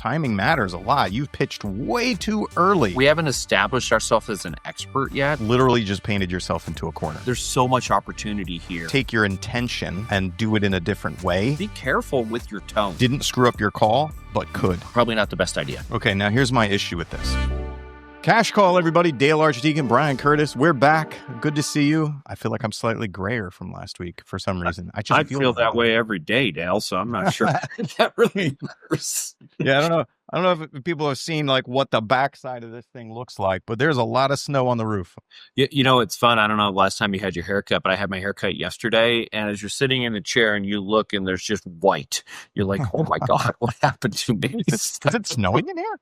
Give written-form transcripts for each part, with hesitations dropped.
timing matters a lot. You've pitched way too early. We haven't established ourselves as an expert yet. Literally just painted yourself into a corner. There's so much opportunity here. Take your intention and do it in a different way. Be careful with your tone. Didn't screw up your call, but could. Probably not the best idea. Okay, now here's my issue with this. Cash call, everybody. Dale Archdeacon, Brian Curtis. We're back. Good to see you. I feel like I'm slightly grayer from last week for some reason. I feel that way every day, Dale, so I'm not sure that really matters. Yeah, I don't know if people have seen like what the backside of this thing looks like, but there's a lot of snow on the roof. You know, it's fun. I don't know last time you had your haircut, but I had my haircut yesterday. And as you're sitting in the chair and you look and there's just white, you're like, oh my God, what happened to me? Is it snowing in here?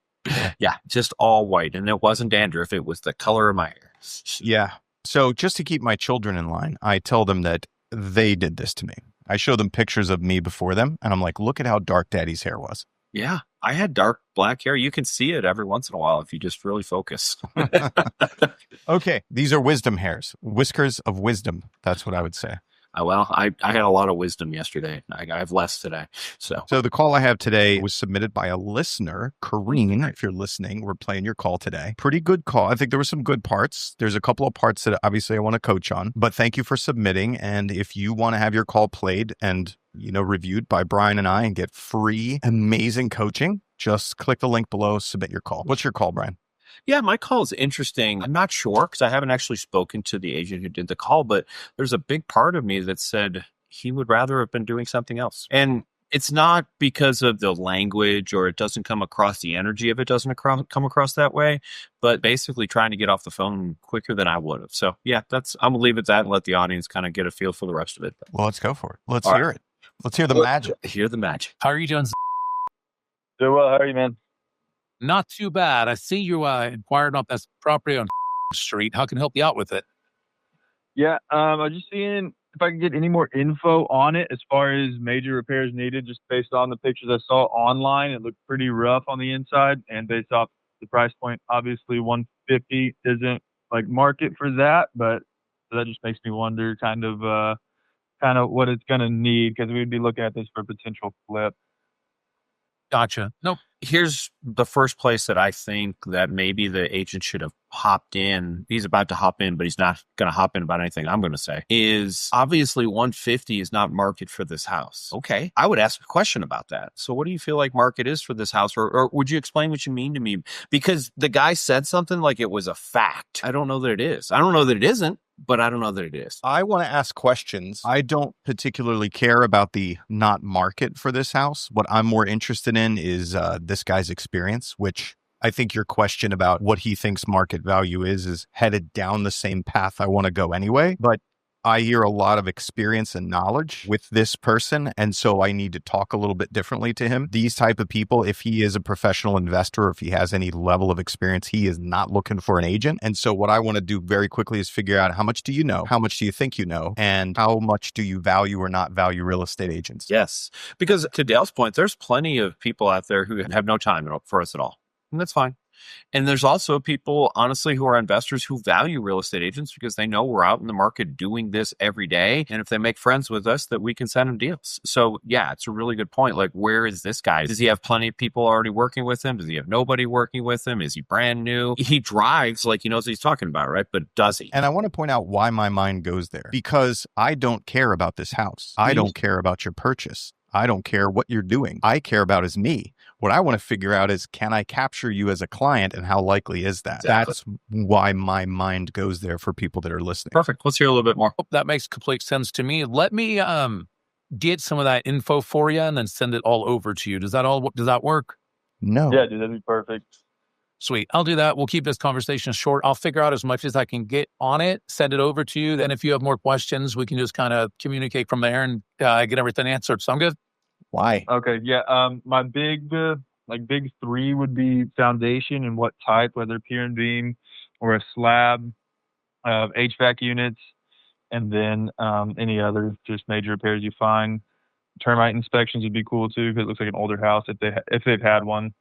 Yeah, just all white. And it wasn't dandruff. It was the color of my hair. Yeah. So just to keep my children in line, I tell them that they did this to me. I show them pictures of me before them, and I'm like, look at how dark Daddy's hair was. Yeah, I had dark black hair. You can see it every once in a while if you just really focus. Okay, these are wisdom hairs. Whiskers of wisdom. That's what I would say. Well, I had a lot of wisdom yesterday. I have less today. So the call I have today was submitted by a listener, Kareen. If you're listening, we're playing your call today. Pretty good call. I think there were some good parts. There's a couple of parts that obviously I want to coach on, but thank you for submitting. And if you want to have your call played and, reviewed by Brian and I and get free, amazing coaching, just click the link below, submit your call. What's your call, Brian? Yeah, my call is interesting. I'm not sure because I haven't actually spoken to the agent who did the call, but there's a big part of me that said he would rather have been doing something else. And it's not because of the language or it doesn't come across, the energy of it doesn't come across that way, but basically trying to get off the phone quicker than I would have. So yeah, I'm going to leave it at that and let the audience kind of get a feel for the rest of it. Well, let's go for it. Let's hear it. Let's hear the magic. Hear the magic. How are you doing? Doing well. How are you, man? Not too bad. I see you inquired about this property on Street. How can I help you out with it? Yeah, I was just seeing if I can get any more info on it as far as major repairs needed, just based on the pictures I saw online. It looked pretty rough on the inside, and based off the price point, obviously 150 isn't like market for that, but that just makes me wonder kind of what it's going to need, because we'd be looking at this for a potential flip. Gotcha. Nope. Here's the first place that I think that maybe the agent should have hopped in. He's about to hop in, but he's not going to hop in about anything I'm going to say. Is obviously 150 is not market for this house. Okay. I would ask a question about that. So what do you feel like market is for this house? Or would you explain what you mean to me? Because the guy said something like it was a fact. I don't know that it is. I don't know that it isn't, but I don't know that it is. I want to ask questions. I don't particularly care about the not market for this house. What I'm more interested in is this guy's experience, which I think your question about what he thinks market value is headed down the same path I want to go anyway. But I hear a lot of experience and knowledge with this person, and so I need to talk a little bit differently to him. These type of people, if he is a professional investor, or if he has any level of experience, he is not looking for an agent. And so what I want to do very quickly is figure out how much do you know? How much do you think you know? And how much do you value or not value real estate agents? Yes, because to Dale's point, there's plenty of people out there who have no time for us at all. And that's fine. And there's also people, honestly, who are investors who value real estate agents because they know we're out in the market doing this every day. And if they make friends with us, that we can send them deals. So yeah, it's a really good point. Like, where is this guy? Does he have plenty of people already working with him? Does he have nobody working with him? Is he brand new? He drives like he knows what he's talking about, right? But does he? And I want to point out why my mind goes there, because I don't care about this house. I don't care about your purchase. I don't care what you're doing. I care about is me. What I want to figure out is, can I capture you as a client, and how likely is that? Exactly. That's why my mind goes there for people that are listening. Perfect. Let's hear a little bit more. That makes complete sense to me. Let me get some of that info for you and then send it all over to you. Does that work? No. Yeah, dude, that'd be perfect. Sweet. I'll do that. We'll keep this conversation short. I'll figure out as much as I can get on it, send it over to you. Then if you have more questions, we can just kind of communicate from there and get everything answered. Sound good? Why? Okay, yeah. My big three would be foundation and what type, whether pier and beam or a slab, HVAC units, and then any other just major repairs you find. Termite inspections would be cool too, because it looks like an older house if they've had one.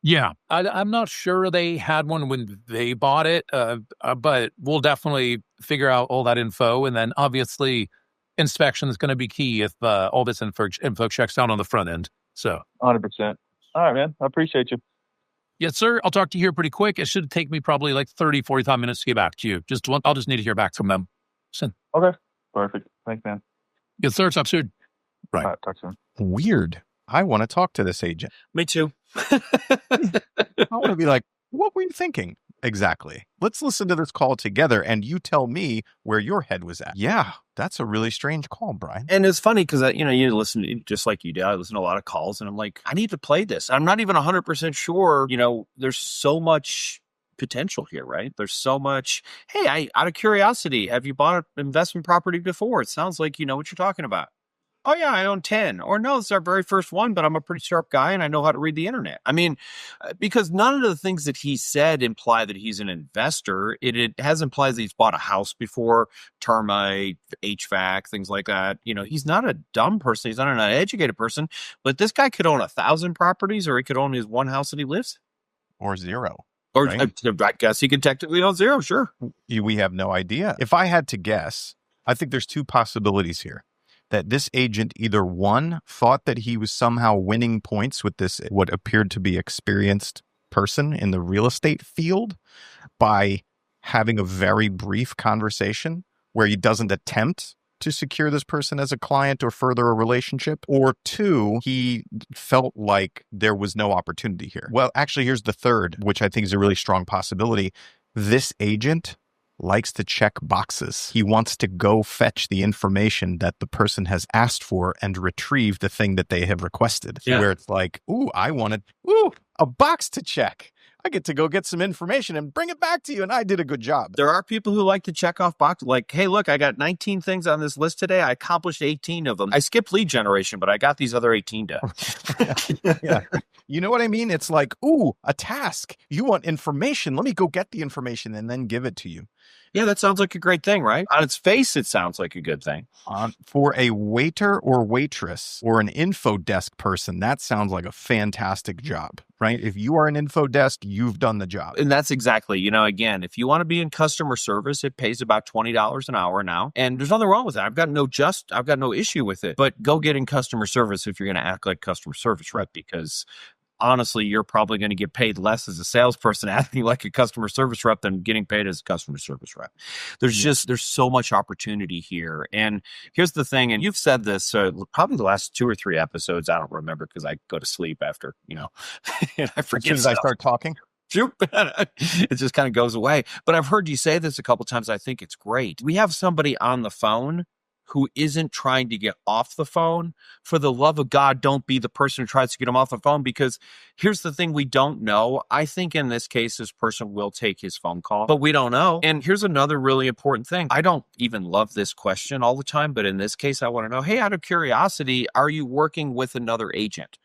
Yeah, I'm not sure they had one when they bought it, but we'll definitely figure out all that info. And then obviously inspection is going to be key if all this info checks out on the front end. So 100%. All right, man. I appreciate you. Yes, sir. I'll talk to you here pretty quick. It should take me probably like 30, 45 minutes to get back to you. I'll just need to hear back from them. Okay. Perfect. Thanks, man. Yes, sir. Talk soon. Right. All right, talk soon. Weird. I want to talk to this agent. Me too. I want to be like, what were you thinking? Exactly. Let's listen to this call together and you tell me where your head was at. Yeah, that's a really strange call, Brian. And it's funny because, you listen, just like you did, I listen to a lot of calls and I'm like, I need to play this. I'm not even 100% sure, there's so much potential here, right? There's so much. Hey, out of curiosity, have you bought an investment property before? It sounds like you know what you're talking about. Oh, yeah, I own 10. Or no, it's our very first one, but I'm a pretty sharp guy and I know how to read the internet. I mean, because none of the things that he said imply that he's an investor. It has implied that he's bought a house before, termite, HVAC, things like that. He's not a dumb person. He's not an uneducated person. But this guy could own 1,000 properties, or he could own his one house that he lives. Or zero. Or right? I guess he could technically own zero, sure. We have no idea. If I had to guess, I think there's two possibilities here. That this agent either one, thought that he was somehow winning points with this, what appeared to be experienced person in the real estate field by having a very brief conversation where he doesn't attempt to secure this person as a client or further a relationship, or two, he felt like there was no opportunity here. Well, actually, here's the third, which I think is a really strong possibility. This agent likes to check boxes. He wants to go fetch the information that the person has asked for and retrieve the thing that they have requested. Yeah. Where it's like, I wanted, a box to check. I get to go get some information and bring it back to you, and I did a good job. There are people who like to check off boxes, like, hey, look, I got 19 things on this list today. I accomplished 18 of them. I skipped lead generation, but I got these other 18 done. Yeah. You know what I mean? It's like, a task. You want information. Let me go get the information and then give it to you. Yeah, that sounds like a great thing, right? On its face, it sounds like a good thing. For a waiter or waitress or an info desk person, that sounds like a fantastic job, right? If you are an info desk, you've done the job. And that's exactly, again, if you want to be in customer service, it pays about $20 an hour now. And there's nothing wrong with that. I've got no issue with it. But go get in customer service if you're going to act like customer service rep, because honestly, you're probably going to get paid less as a salesperson acting like a customer service rep than getting paid as a customer service rep. There's so much opportunity here. And here's the thing, and you've said this probably the last 2 or 3 episodes. I don't remember because I go to sleep after, and I forget. As soon as I start talking. It just kind of goes away. But I've heard you say this a couple times. I think it's great. We have somebody on the phone who isn't trying to get off the phone. For the love of God, don't be the person who tries to get him off the phone, because here's the thing we don't know. I think in this case, this person will take his phone call, but we don't know. And here's another really important thing. I don't even love this question all the time, but in this case, I want to know, hey, out of curiosity, are you working with another agent?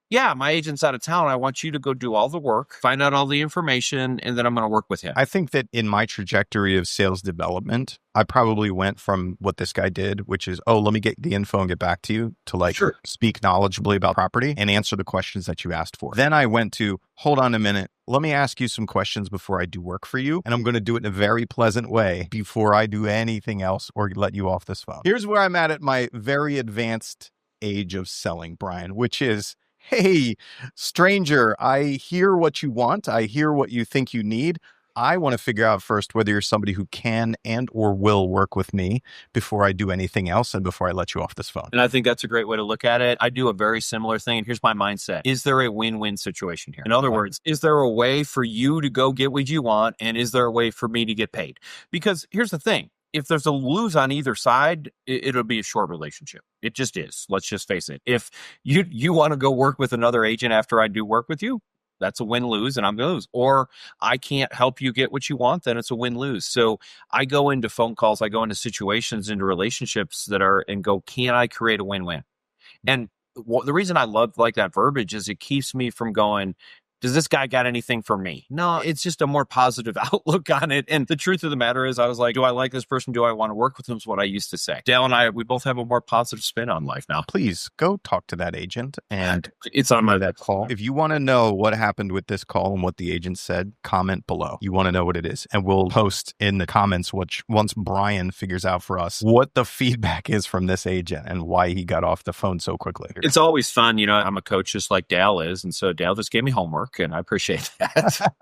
Yeah, my agent's out of town. I want you to go do all the work, find out all the information, and then I'm going to work with him. I think that in my trajectory of sales development, I probably went from what this guy did, which is, let me get the info and get back to you, to speak knowledgeably about property and answer the questions that you asked for. Then I went to, hold on a minute, let me ask you some questions before I do work for you. And I'm going to do it in a very pleasant way before I do anything else or let you off this phone. Here's where I'm at my very advanced age of selling, Brian, which is, hey, stranger, I hear what you want. I hear what you think you need. I want to figure out first whether you're somebody who can and or will work with me before I do anything else and before I let you off this phone. And I think that's a great way to look at it. I do a very similar thing. And here's my mindset. Is there a win-win situation here? In other words, is there a way for you to go get what you want? And is there a way for me to get paid? Because here's the thing. If there's a lose on either side, it'll be a short relationship. It just is. Let's just face it. If you want to go work with another agent after I do work with you, that's a win-lose and I'm going to lose. Or I can't help you get what you want, then it's a win-lose. So I go into phone calls, I go into situations, into relationships and go, can I create a win-win? And the reason I love like that verbiage is it keeps me from going, Does this guy got anything for me? No, it's just a more positive outlook on it. And the truth of the matter is, I was like, do I like this person? Do I want to work with them? Is what I used to say. Dale and I, we both have a more positive spin on life now. Please go talk to that agent, and it's on that call. If you want to know what happened with this call and what the agent said, comment below. You want to know what it is. And we'll post in the comments once Brian figures out for us what the feedback is from this agent and why he got off the phone so quickly. It's always fun. You know, I'm a coach just like Dale is. And so Dale just gave me homework, and I appreciate that.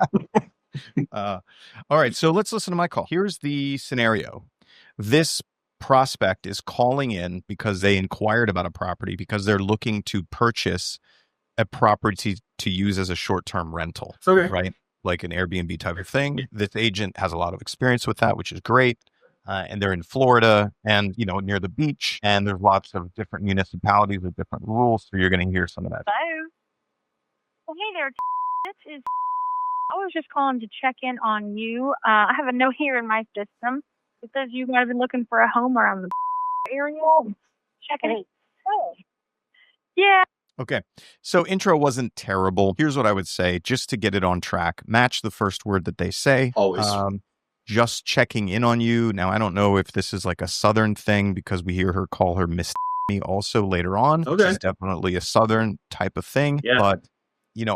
All right. So let's listen to my call. Here's the scenario. This prospect is calling in because they inquired about a property because they're looking to purchase a property to use as a short-term rental, right? Like an Airbnb type of thing. This agent has a lot of experience with that, which is great. And they're in Florida and, near the beach. And there's lots of different municipalities with different rules. So you're going to hear some of that. Hello. Well, hey there. This is. I was just calling to check in on you. I have a note here in my system. It says you guys have been looking for a home around the area. Check it out. Oh. Yeah. Okay. So intro wasn't terrible. Here's what I would say, just to get it on track. Match the first word that they say. Always. Just checking in on you. Now, I don't know if this is like a Southern thing because we hear her call her Miss me also later on. Okay. It's definitely a Southern type of thing. Yeah. But,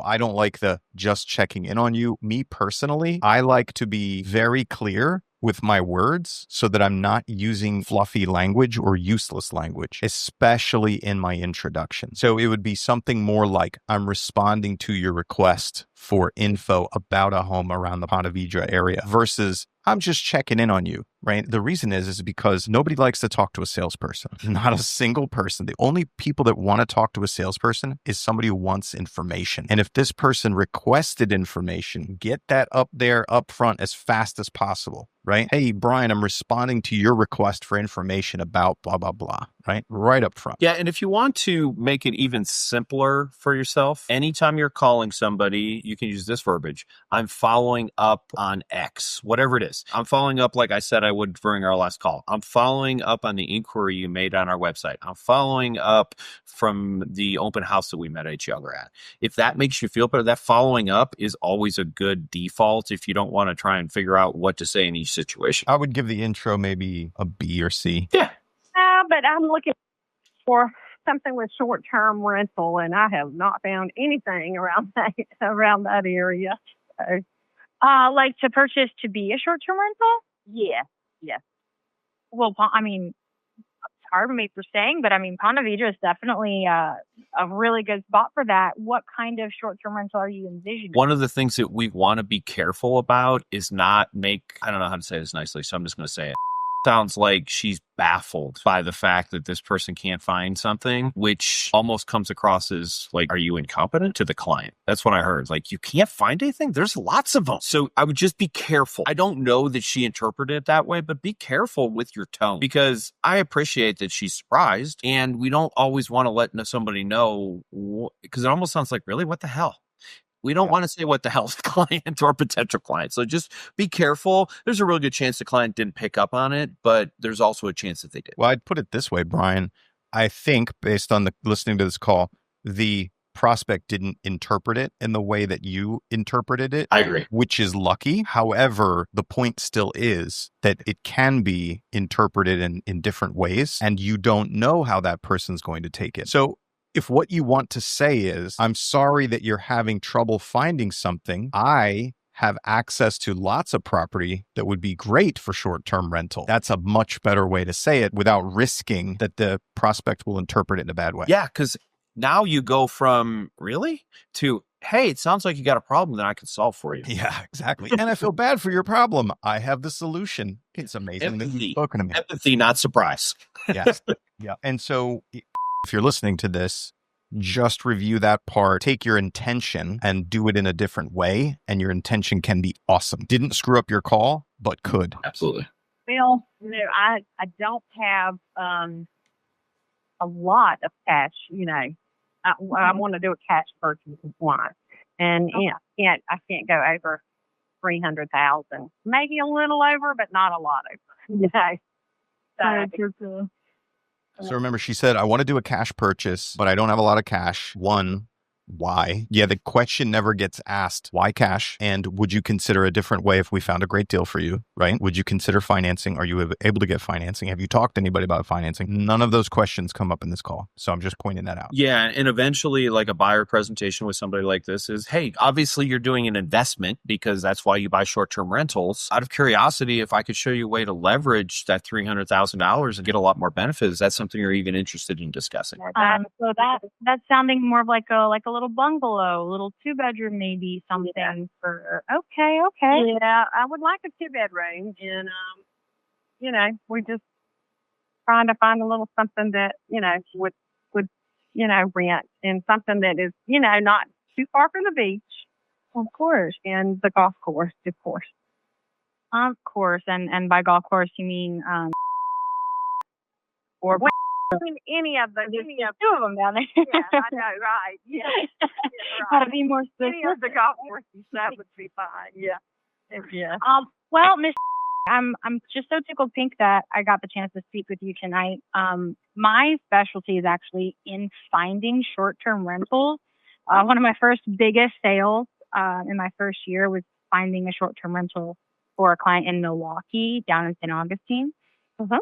I don't like the just checking in on you. Me personally, I like to be very clear with my words so that I'm not using fluffy language or useless language, especially in my introduction. So it would be something more like, I'm responding to your request for info about a home around the Ponte Vedra area versus I'm just checking in on you, right? The reason is because nobody likes to talk to a salesperson. Not a single person. The only people that want to talk to a salesperson is somebody who wants information. And if this person requested information, get that up there up front as fast as possible, right? Hey, Brian, I'm responding to your request for information about blah, blah, blah, right? Right up front. Yeah. And if you want to make it even simpler for yourself, anytime you're calling somebody, you can use this verbiage. I'm following up on X, whatever it is. I'm following up like I said I would during our last call. I'm following up on the inquiry you made on our website. I'm following up from the open house that we met each other at. If that makes you feel better, that following up is always a good default if you don't want to try and figure out what to say in each situation. I would give the intro maybe a B or C. Yeah. But I'm looking for something with short-term rental, and I have not found anything around that area. So, like to purchase to be a short-term rental? Yeah. Well, I mean, it's hard for me for saying, but I mean, Ponte Vedra is definitely a really good spot for that. What kind of short-term rental are you envisioning? One of the things that we want to be careful about is not I don't know how to say this nicely, so I'm just going to say it. Sounds like she's baffled by the fact that this person can't find something, which almost comes across as like, are you incompetent to the client? That's what I heard. Like, you can't find anything? There's lots of them. So I would just be careful. I don't know that she interpreted it that way, but be careful with your tone because I appreciate that she's surprised and we don't always want to let somebody know because it almost sounds like, really, what the hell? We don't want to say what the hell to the client or potential client. So just be careful. There's a really good chance the client didn't pick up on it, but there's also a chance that they did. Well, I'd put it this way, Brian. I think based on listening to this call, the prospect didn't interpret it in the way that you interpreted it. I agree. Which is lucky. However, the point still is that it can be interpreted in different ways, and you don't know how that person's going to take it. So if what you want to say is, I'm sorry that you're having trouble finding something, I have access to lots of property that would be great for short-term rental. That's a much better way to say it without risking that the prospect will interpret it in a bad way. Yeah, because now you go from really to, hey, it sounds like you got a problem that I can solve for you. Yeah, exactly. And I feel bad for your problem. I have the solution. It's amazing that you've spoken to me. Empathy, not surprise. Yes. Yeah. And so if you're listening to this, just review that part, take your intention and do it in a different way. And your intention can be awesome. Didn't screw up your call, but could. Absolutely. Well, I don't have a lot of cash, I want to do a cash purchase with one. And I can't go over 300,000. Maybe a little over, but not a lot over. So remember, she said, I want to do a cash purchase, but I don't have a lot of cash. One, Why? Yeah, the question never gets asked, why cash? And would you consider a different way if we found a great deal for you, right? Would you consider financing? Are you able to get financing? Have you talked to anybody about financing? None of those questions come up in this call. So I'm just pointing that out. Yeah. And eventually, like a buyer presentation with somebody like this is, hey, obviously you're doing an investment because that's why you buy short-term rentals. Out of curiosity, if I could show you a way to leverage that $300,000 and get a lot more benefits, that's something you're even interested in discussing. So that's sounding more of like a little bungalow, a little 2-bedroom, maybe something for. Okay. Yeah, I would like a 2-bedroom, and we're just trying to find a little something that would rent, and something that is not too far from the beach, of course, and the golf course, of course. Of course, and by golf course you mean or. Any of them. Two of them down there. Yeah, I know, right. Yeah. Gotta be more specific. Any of the golf courses, that would be fine. Yeah. Yeah. Well, Miss, I'm just so tickled pink that I got the chance to speak with you tonight. My specialty is actually in finding short-term rentals. One of my first biggest sales in my first year was finding a short-term rental for a client in Milwaukee, down in St. Augustine. Uh-huh.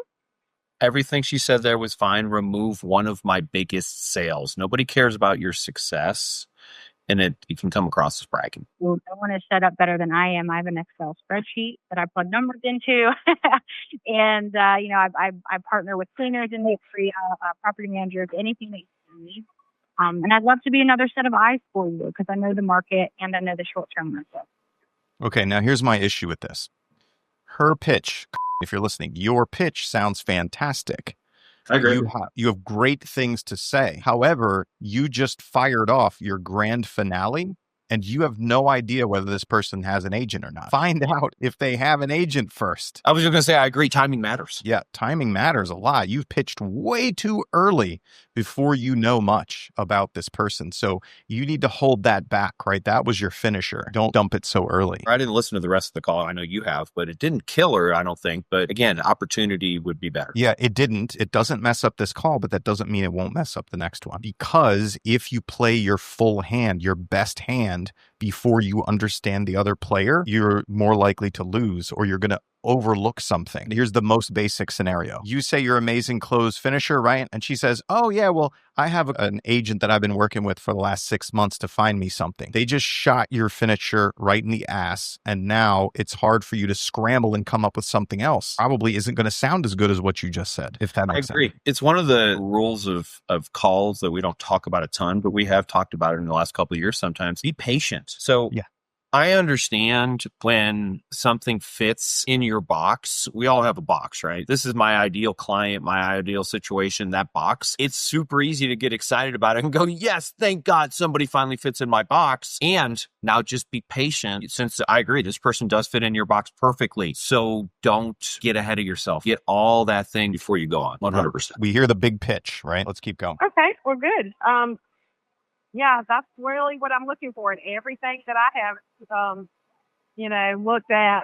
Everything she said there was fine. Remove one of my biggest sales. Nobody cares about your success, and it can come across as bragging. Well, no one is set up better than I am. I have an Excel spreadsheet that I plug numbers into, and I partner with cleaners and free property managers, anything that you need. And I'd love to be another set of eyes for you because I know the market and I know the short-term rental. Okay, now here's my issue with this. Her pitch, if you're listening, your pitch sounds fantastic. I agree. You have great things to say. However, you just fired off your grand finale, and you have no idea whether this person has an agent or not. Find out if they have an agent first. I was just going to say, I agree. Timing matters. Yeah, timing matters a lot. You've pitched way too early before you know much about this person. So you need to hold that back, right? That was your finisher. Don't dump it so early. I didn't listen to the rest of the call. I know you have, but it didn't kill her, I don't think. But again, opportunity would be better. Yeah, it didn't. It doesn't mess up this call, but that doesn't mean it won't mess up the next one. Because if you play your full hand, your best hand, before you understand the other player, you're more likely to lose, or you're going to overlook something. Here's the most basic scenario. You say you're amazing close finisher, right? And she says, oh yeah, well, I have an agent that I've been working with for the last 6 months to find me something. They just shot your finisher right in the ass. And now it's hard for you to scramble and come up with something else. Probably isn't going to sound as good as what you just said, if that makes sense. I agree. It's one of the rules of calls that we don't talk about a ton, but we have talked about it in the last couple of years sometimes. Be patient. So yeah. I understand when something fits in your box. We all have a box, right? This is my ideal client, my ideal situation, that box. It's super easy to get excited about it and go, yes, thank God somebody finally fits in my box. And now just be patient, since I agree, this person does fit in your box perfectly. So don't get ahead of yourself. Get all that thing before you go on. 100%. We hear the big pitch, right? Let's keep going. Okay, well, good. Yeah, that's really what I'm looking for. And everything that I have, looked at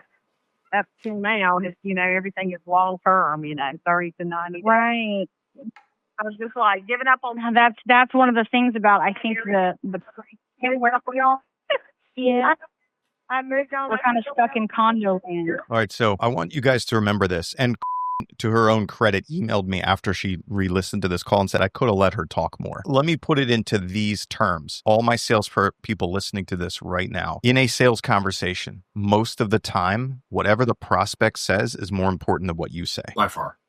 up to now is, everything is long term, 30 to 90 days. Right. I was just like giving up on. That's one of the things about, I think, the yeah. I moved on. We're kind of stuck in condo land. All right, so I want you guys to remember this. And to her own credit, emailed me after she re-listened to this call and said, I could have let her talk more. Let me put it into these terms. All my sales people listening to this right now, in a sales conversation, most of the time, whatever the prospect says is more important than what you say.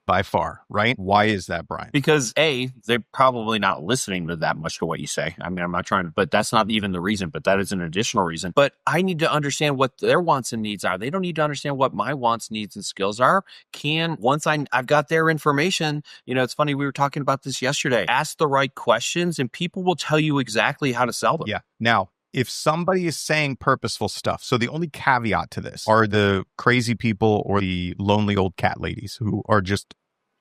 By far, right? Why is that, Brian? Because A, they're probably not listening to that much to what you say. I mean, I'm not trying to, but that's not even the reason, but that is an additional reason. But I need to understand what their wants and needs are. They don't need to understand what my wants, needs, and skills are. Once I've got their information, it's funny, we were talking about this yesterday. Ask the right questions and people will tell you exactly how to sell them. Yeah. Now, if somebody is saying purposeful stuff, so the only caveat to this are the crazy people or the lonely old cat ladies who are just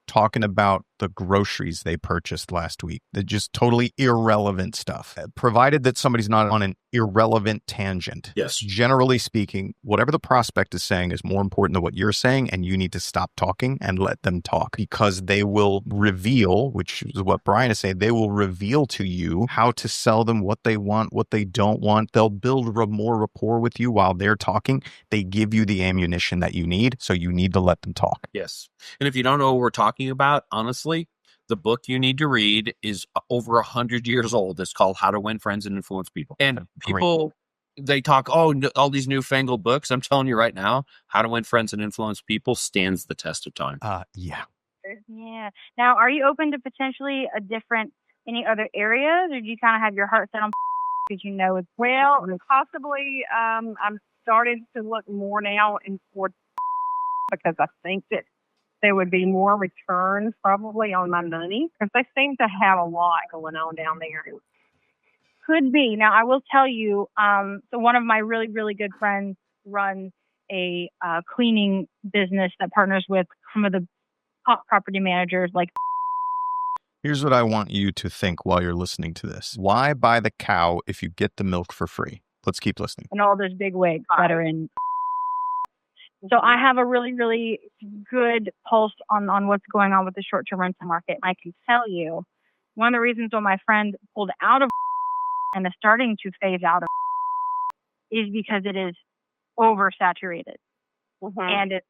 talking about the groceries they purchased last week. They're just totally irrelevant stuff, provided that somebody's not on an irrelevant tangent. Yes. Generally speaking, whatever the prospect is saying is more important than what you're saying, and you need to stop talking and let them talk, because they will reveal, which is what Brian is saying, they will reveal to you how to sell them, what they want, what they don't want. They'll build more rapport with you while they're talking. They give you the ammunition that you need, so you need to let them talk. Yes. And if you don't know what we're talking about, honestly, the book you need to read is over 100 years old. It's called How to Win Friends and Influence People. And people, they talk, all these newfangled books. I'm telling you right now, How to Win Friends and Influence People stands the test of time. Yeah. Yeah. Now, are you open to potentially any other areas, or do you kind of have your heart set on because you know it's... Well, possibly I'm starting to look more now towards because I think that there would be more returns probably on my money because they seem to have a lot going on down there. Could be. Now, I will tell you, so one of my really, really good friends runs a cleaning business that partners with some of the top property managers like... Here's what I want you to think while you're listening to this. Why buy the cow if you get the milk for free? Let's keep listening. And all those big wigs that are in... So I have a really, really good pulse on what's going on with the short-term rental market. And I can tell you, one of the reasons why my friend pulled out of and is starting to phase out of is because it is oversaturated. Mm-hmm. And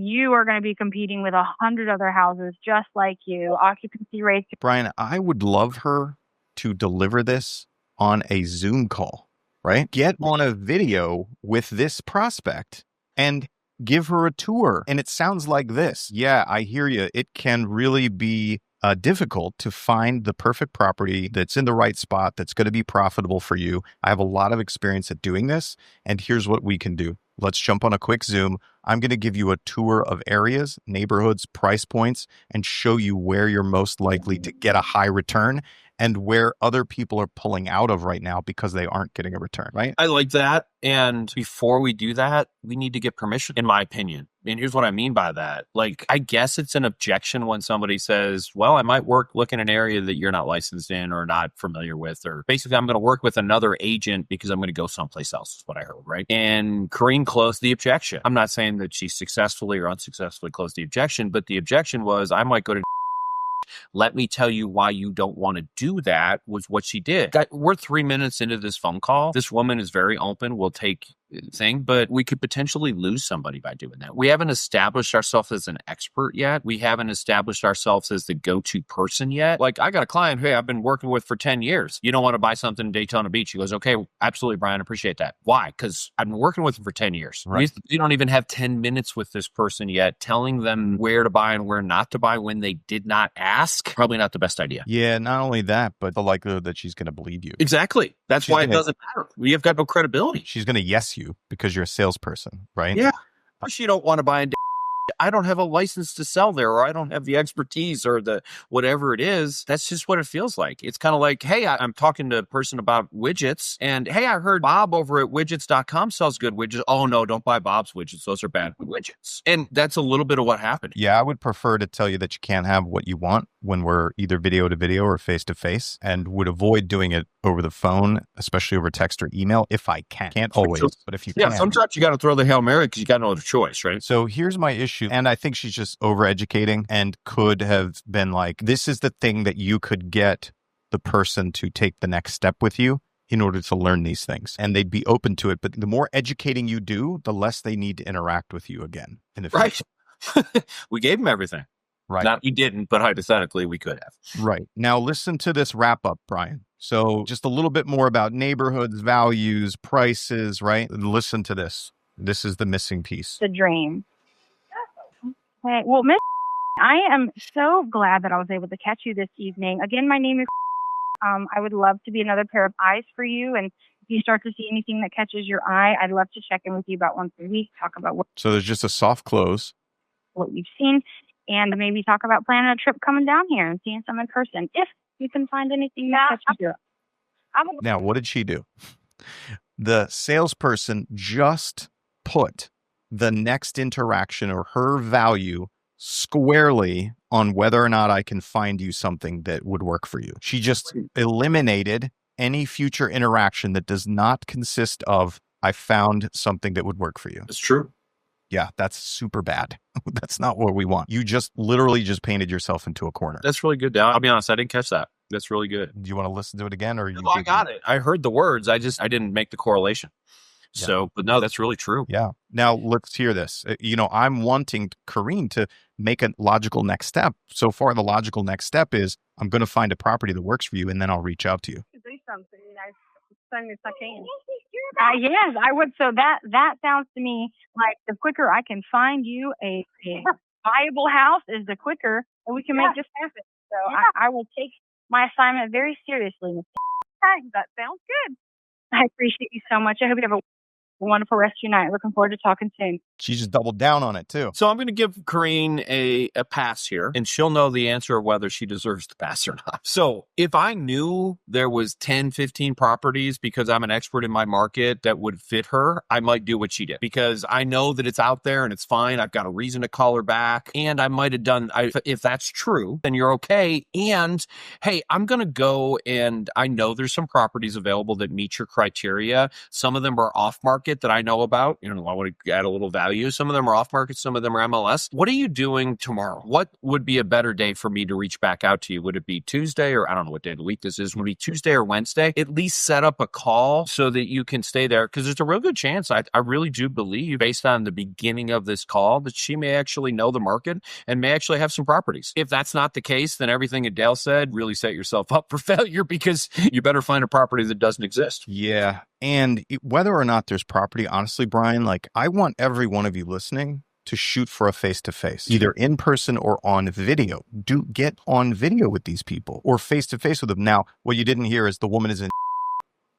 you are going to be competing with 100 other houses just like you. Occupancy rates. Brian, I would love her to deliver this on a Zoom call, right? Get on a video with this prospect and give her a tour. And it sounds like this. Yeah, I hear you. It can really be difficult to find the perfect property that's in the right spot, that's going to be profitable for you. I have a lot of experience at doing this. And here's what we can do. Let's jump on a quick Zoom. I'm going to give you a tour of areas, neighborhoods, price points, and show you where you're most likely to get a high return and where other people are pulling out of right now because they aren't getting a return, right? I like that. And before we do that, we need to get permission, in my opinion. And here's what I mean by that. Like, I guess it's an objection when somebody says, well, I might look in an area that you're not licensed in or not familiar with, or basically I'm going to work with another agent because I'm going to go someplace else, is what I heard, right? And Corrine closed the objection. I'm not saying that she successfully or unsuccessfully closed the objection, but the objection was, I might go to... Let me tell you why you don't want to do that, was what she did. We're 3 minutes into this phone call. This woman is very open. We'll take thing, but we could potentially lose somebody by doing that. We haven't established ourselves as an expert yet. We haven't established ourselves as the go-to person yet. Like, I got a client, hey, I've been working with for 10 years. You don't want to buy something in Daytona Beach. He goes, okay, absolutely, Brian, appreciate that. Why? Because I've been working with him for 10 years. Right. You don't even have 10 minutes with this person yet, telling them where to buy and where not to buy when they did not ask. Probably not the best idea. Yeah, not only that, but the likelihood that she's going to believe you. Exactly. That's why it doesn't matter. We have got no credibility. She's going to yes you because you're a salesperson, right? Yeah. Plus, you don't want to buy a... I don't have a license to sell there, or I don't have the expertise or the whatever it is. That's just what it feels like. It's kind of like, hey, I'm talking to a person about widgets, and hey, I heard Bob over at widgets.com sells good widgets. Oh, no, don't buy Bob's widgets. Those are bad widgets. And that's a little bit of what happened. Yeah, I would prefer to tell you that you can't have what you want when we're either video to video or face to face, and would avoid doing it over the phone, especially over text or email, if I can. Can't always, but if you can. Yeah, sometimes you got to throw the Hail Mary because you got no other choice, right? So here's my issue, and I think she's just overeducating and could have been like, this is the thing that you could get the person to take the next step with you in order to learn these things, and they'd be open to it. But the more educating you do, the less they need to interact with you again in the future. Right. We gave them everything. Right. Not we didn't, but hypothetically we could have. Right. Now listen to this wrap up, Brian. So just a little bit more about neighborhoods, values, prices, right? Listen to this. This is the missing piece. The dream. Okay. Well, Miss, I am so glad that I was able to catch you this evening. Again, my name is... I would love to be another pair of eyes for you. And if you start to see anything that catches your eye, I'd love to check in with you about once a week, talk about So there's just a soft close. What you've seen, and maybe talk about planning a trip coming down here and seeing some in person. If you can find anything that catches your eye. Now, what did she do? The salesperson just put the next interaction or her value squarely on whether or not I can find you something that would work for you. She just eliminated any future interaction that does not consist of, I found something that would work for you. It's true. Yeah, that's super bad. That's not what we want. You just literally just painted yourself into a corner. That's really good, Dal. I'll be honest, I didn't catch that. That's really good. Do you want to listen to it again, or No, I got it. I heard the words. I didn't make the correlation. Yeah. So, but no, that's really true. Yeah. Now let's hear this. I'm wanting Kareen to make a logical next step. So far, the logical next step is I'm going to find a property that works for you, and then I'll reach out to you. Do something as soon as I can. Yes, I would. So that sounds to me like the quicker I can find you a viable house is the quicker and we can make this happen. So I will take my assignment very seriously. Okay, that sounds good. I appreciate you so much. I hope you have a wonderful rest of your night. Looking forward to talking soon. She just doubled down on it too. So I'm going to give Kareen a pass here, and she'll know the answer of whether she deserves to pass or not. So if I knew there was 10, 15 properties because I'm an expert in my market that would fit her, I might do what she did because I know that it's out there and it's fine. I've got a reason to call her back, and I might have done, if that's true, then you're okay. And hey, I'm going to go, and I know there's some properties available that meet your criteria. Some of them are off market that I know about. I want to add a little value. Some of them are off market. Some of them are MLS. What are you doing tomorrow? What would be a better day for me to reach back out to you? Would it be Tuesday, or I don't know what day of the week this is? Would it be Tuesday or Wednesday? At least set up a call so that you can stay there, because there's a real good chance, I really do believe, based on the beginning of this call, that she may actually know the market and may actually have some properties. If that's not the case, then everything Adele said, really set yourself up for failure, because you better find a property that doesn't exist. Yeah. And whether or not there's property, honestly, Brian, like I want every one of you listening to shoot for a face-to-face, either in person or on video. Get on video with these people or face-to-face with them. Now, what you didn't hear is the woman is in,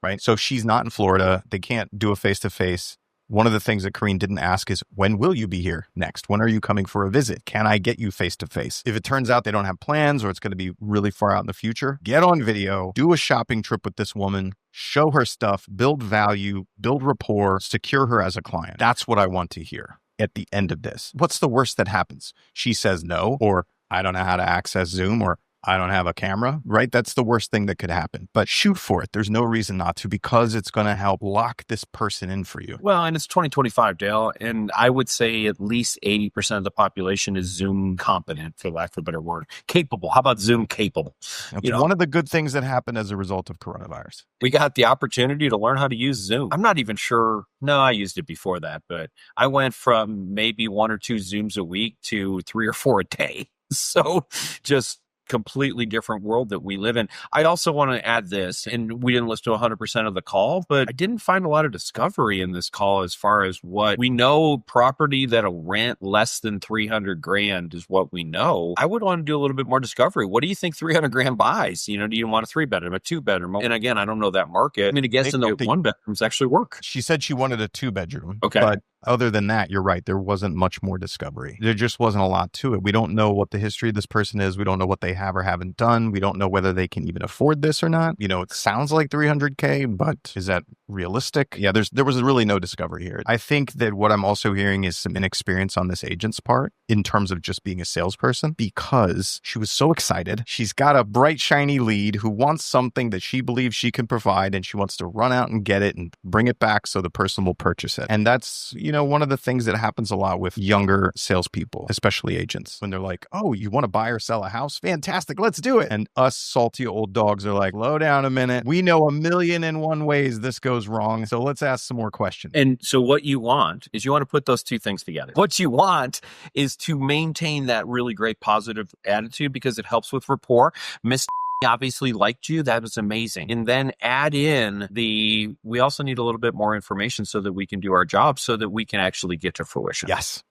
right? So she's not in Florida. They can't do a face-to-face. One of the things that Kareen didn't ask is, when will you be here next? When are you coming for a visit? Can I get you face-to-face? If it turns out they don't have plans or it's going to be really far out in the future, get on video, do a shopping trip with this woman, show her stuff, build value, build rapport, secure her as a client. That's what I want to hear at the end of this. What's the worst that happens? She says no, or I don't know how to access Zoom, or I don't have a camera, right? That's the worst thing that could happen. But shoot for it. There's no reason not to, because it's going to help lock this person in for you. Well, and it's 2025, Dale, and I would say at least 80% of the population is Zoom competent, for lack of a better word. Capable. How about Zoom capable? It's one of the good things that happened as a result of coronavirus. We got the opportunity to learn how to use Zoom. I'm not even sure. No, I used it before that, but I went from maybe 1 or 2 Zooms a week to 3 or 4 a day. So just completely different world that we live in. I also want to add this, and we didn't listen to 100% of the call, but I didn't find a lot of discovery in this call as far as what we know. Property that'll rent less than 300 grand is what we know. I would want to do a little bit more discovery. What do you think 300 grand buys? Do you want a 3-bedroom, a 2-bedroom? And again, I don't know that market. I mean, I guess in the 1-bedrooms actually work. She said she wanted a 2-bedroom. Okay. But other than that, you're right. There wasn't much more discovery. There just wasn't a lot to it. We don't know what the history of this person is. We don't know what they have or haven't done. We don't know whether they can even afford this or not. It sounds like 300K, but is that realistic? Yeah, there was really no discovery here. I think that what I'm also hearing is some inexperience on this agent's part in terms of just being a salesperson, because she was so excited. She's got a bright, shiny lead who wants something that she believes she can provide, and she wants to run out and get it and bring it back so the person will purchase it. And that's, one of the things that happens a lot with younger salespeople, especially agents, when they're like, oh, you want to buy or sell a house? Fantastic. Let's do it. And us salty old dogs are like, slow down a minute. We know 1,000,001 ways this goes wrong. So let's ask some more questions. And so what you want is you want to put those two things together. What you want is to maintain that really great positive attitude, because it helps with rapport. Miss obviously liked you. That was amazing. And then add in we also need a little bit more information so that we can do our job, so that we can actually get to fruition. Yes.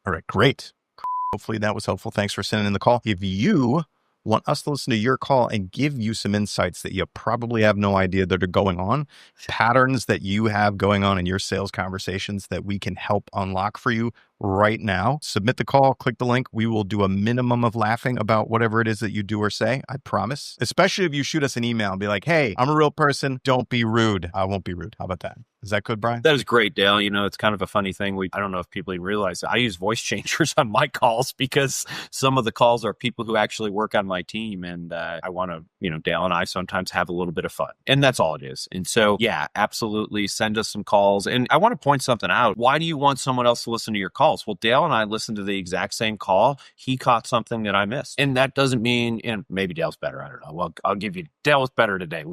All right, great. Hopefully that was helpful. Thanks for sending in the call. If you want us to listen to your call and give you some insights that you probably have no idea that are going on, patterns that you have going on in your sales conversations that we can help unlock for you, right now. Submit the call, click the link. We will do a minimum of laughing about whatever it is that you do or say. I promise. Especially if you shoot us an email and be like, hey, I'm a real person. Don't be rude. I won't be rude. How about that? Is that good, Brian? That is great, Dale. You know, it's kind of a funny thing. I don't know if people even realize that I use voice changers on my calls because some of the calls are people who actually work on my team. And I want to, Dale and I sometimes have a little bit of fun. And that's all it is. And so, yeah, absolutely send us some calls. And I want to point something out. Why do you want someone else to listen to your calls? Well, Dale and I listened to the exact same call. He caught something that I missed. And that doesn't mean, and maybe Dale's better. I don't know. Well, I'll give you Dale's better today.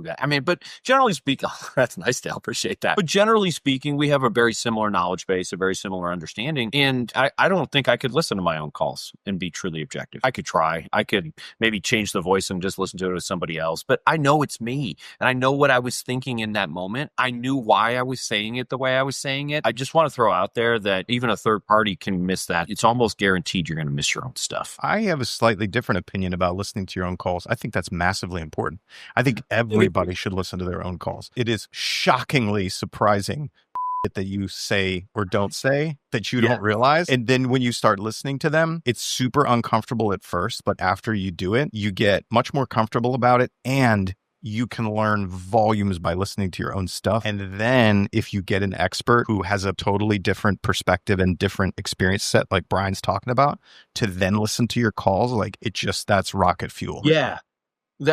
But generally speaking, that's nice, Dale. Appreciate that. But generally speaking, we have a very similar knowledge base, a very similar understanding. And I don't think I could listen to my own calls and be truly objective. I could try. I could maybe change the voice and just listen to it with somebody else. But I know it's me. And I know what I was thinking in that moment. I knew why I was saying it the way I was saying it. I just want to throw out there that even a third party can miss that. It's almost guaranteed you're going to miss your own stuff. I have a slightly different opinion about listening to your own calls. I think that's massively important. I think everybody should listen to their own calls. It is shockingly surprising that you say or don't say that you don't realize. And then when you start listening to them, it's super uncomfortable at first, but after you do it, you get much more comfortable about it and you can learn volumes by listening to your own stuff. And then if you get an expert who has a totally different perspective and different experience set, like Brian's talking about, to then listen to your calls, like that's rocket fuel. Yeah.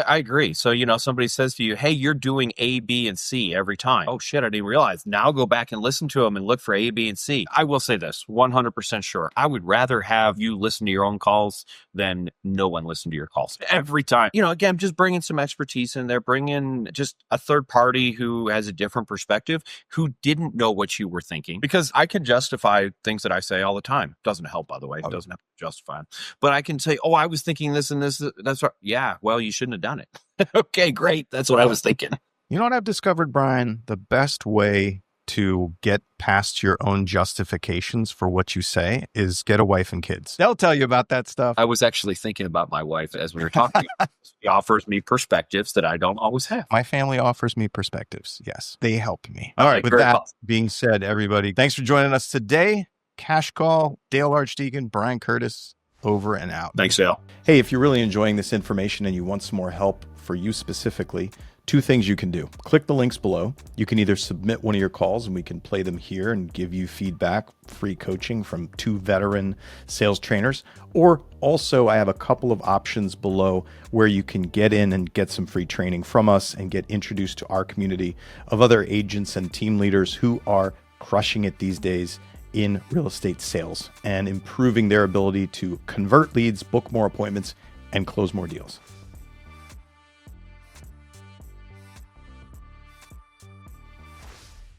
I agree. So, somebody says to you, hey, you're doing A, B, and C every time. Oh, shit, I didn't realize. Now go back and listen to them and look for A, B, and C. I will say this, 100% sure. I would rather have you listen to your own calls than no one listen to your calls every time. Again, just bringing some expertise in there, bring in just a third party who has a different perspective, who didn't know what you were thinking. Because I can justify things that I say all the time. Doesn't help, by the way. It doesn't have to justify them. But I can say, oh, I was thinking this and this. That's right. Yeah, well, you shouldn't have done it. Okay, great. That's what I was thinking. You know what I've discovered, Brian? The best way to get past your own justifications for what you say is get a wife and kids. They'll tell you about that stuff. I was actually thinking about my wife as we were talking. She offers me perspectives that I don't always have. My family offers me perspectives. Yes, they help me. All right. With that being said, everybody, thanks for joining us today. Cash Call, Dale Archdeacon, Brian Curtis. Over and out. Thanks, Dale. Hey, if you're really enjoying this information and you want some more help for you specifically, 2 things you can do. Click the links below. You can either submit one of your calls and we can play them here and give you feedback, free coaching from 2 veteran sales trainers. Or also, I have a couple of options below where you can get in and get some free training from us and get introduced to our community of other agents and team leaders who are crushing it these days in real estate sales and improving their ability to convert leads, book more appointments, and close more deals.